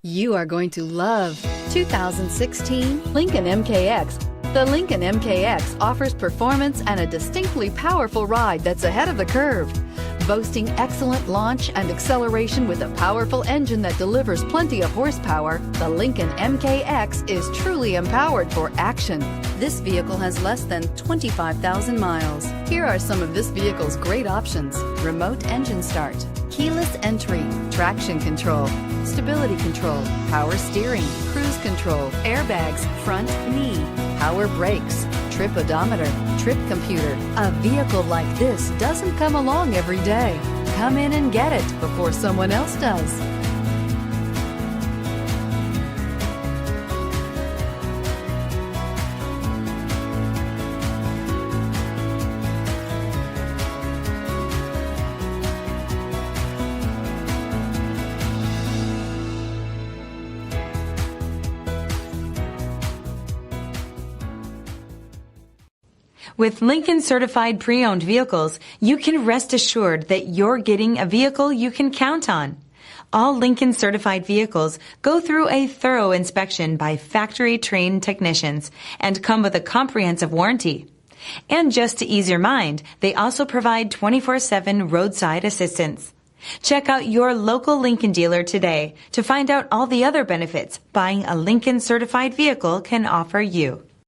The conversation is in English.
You are going to love 2016 Lincoln MKX. The Lincoln MKX offers performance and a distinctly powerful ride that's ahead of the curve. Boasting excellent launch and acceleration with a powerful engine that delivers plenty of horsepower, the Lincoln MKX is truly empowered for action. This vehicle has less than 25,000 miles. Here are some of this vehicle's great options: remote engine start, keyless entry, traction control, stability control, power steering, cruise control, airbags, front knee, power brakes, trip odometer, trip computer. A vehicle like this doesn't come along every day. Come in and get it before someone else does. With Lincoln certified pre-owned vehicles, you can rest assured that you're getting a vehicle you can count on. All Lincoln certified vehicles go through a thorough inspection by factory trained technicians and come with a comprehensive warranty. And just to ease your mind, they also provide 24/7 roadside assistance. Check out your local Lincoln dealer today to find out all the other benefits buying a Lincoln certified vehicle can offer you.